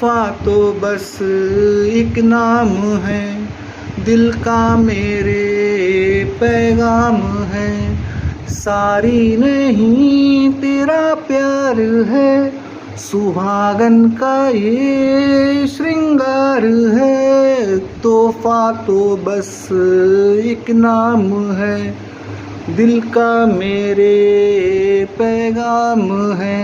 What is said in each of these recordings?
तोहफा तो बस एक नाम है, दिल का मेरे पैगाम है। सारी नहीं तेरा प्यार है, सुहागन का ये श्रृंगार है। तोहफा तो बस एक नाम है, दिल का मेरे पैगाम है।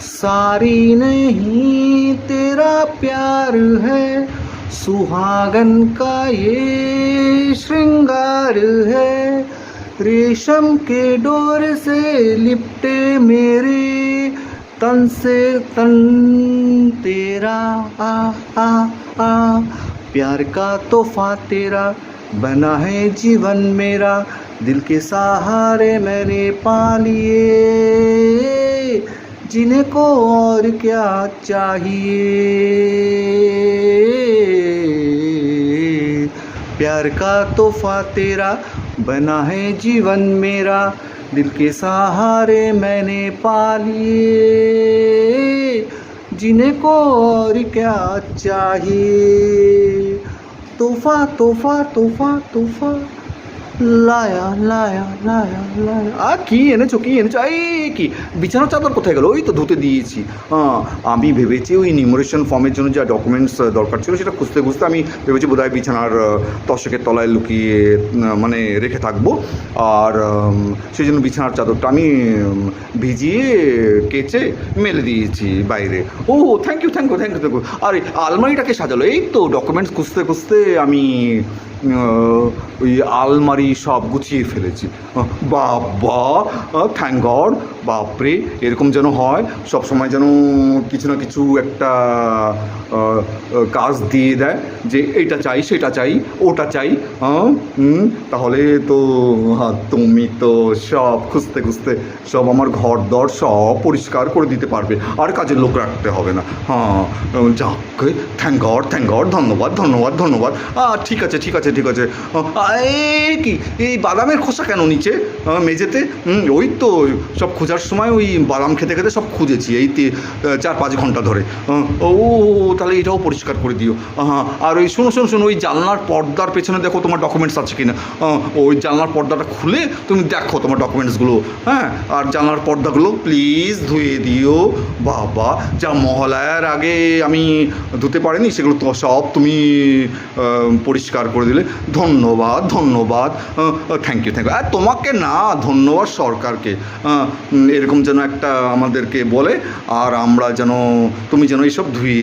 सारी नहीं तेरा प्यार है, सुहागन का ये श्रृंगार है। रेशम के डोर से लिपटे मेरे तन से तन तेरा आ आ आ। प्यार का तोहफा तेरा बना है जीवन मेरा, दिल के सहारे मैंने पा लिए। जीने को और क्या चाहिए। प्यार का तोहफा तेरा बना है जीवन मेरा, दिल के सहारे मैंने पा लिए। जीने को और क्या चाहिए। तोहफा तोहफा तोहफा तोहफा লায়া লায়া লায়া লায়া। কি এনেছো কি এনেছো? এই কি বিছানার চাদর কোথায় গেল? ওই তো ধুতে দিয়েছি। আমি ভেবেছি ওই নিউমারেশন ফর্মের জন্য যা ডকুমেন্টস দরকার ছিল সেটা খুঁজতে খুঁজতে আমি ভেবেছি বোধহয় বিছানার তশকের তলায় লুকিয়ে মানে রেখে থাকবো। আর সেই জন্য বিছানার চাদরটা আমি ভিজিয়ে কেচে মেলে দিয়েছি বাইরে। ও thank you thank you thank you thank you. আর আলমারিটাকে সাজালো, এই তো ডকুমেন্টস খুঁজতে খুঁজতে আমি ওই আলমারি সব গুছিয়ে ফেলেছি। বাবা থ্যাংক গড। বাপরে, এরকম যেন হয় সব সময়, যেন কিছু না কিছু একটা কাজ দিয়ে দেয় যে এইটা চাই সেটা চাই ওটা চাই। তাহলে তো তুমি তো সব খুঁজতে খুঁজতে সব আমার ঘর দর সব পরিষ্কার করে দিতে পারবে, আর কাজের লোক রাখতে হবে না। যাক, থ্যাংক গড থ্যাংক গড। ধন্যবাদ ধন্যবাদ ধন্যবাদ। ঠিক আছে ঠিক আছে ঠিক আছে। এই কি এই বাদামের খোসা কেন নিচে মেঝেতে? ওই তো সব খোঁজার সময় ওই বাদাম খেতে খেতে সব খুঁজেছি এই 4-5 ঘন্টা ধরে। ও তাহলে এটাও পরিষ্কার করে দিও। আর ওই শোনো শোনো শোনো, ওই জানলার পর্দার পেছনে দেখো তোমার ডকুমেন্টস আছে কিনা। ওই জানলার পর্দাটা খুলে তুমি দেখো তোমার ডকুমেন্টসগুলো। হ্যাঁ, আর জানলার পর্দাগুলো প্লিজ ধুয়ে দিও। বাবা, যা মহালয়ার আগে আমি ধুতে পারিনি সেগুলো তো সব তুমি পরিষ্কার করে দিলে। ধন্যবাদ ধন্যবাদ। Thank you thank you. আর তোমাকে না, ধন্যবাদ সরকারকে, এরকম যেন একটা আমাদেরকে বলে আর আমরা যেন, তুমি যেন এইসব ধুয়ে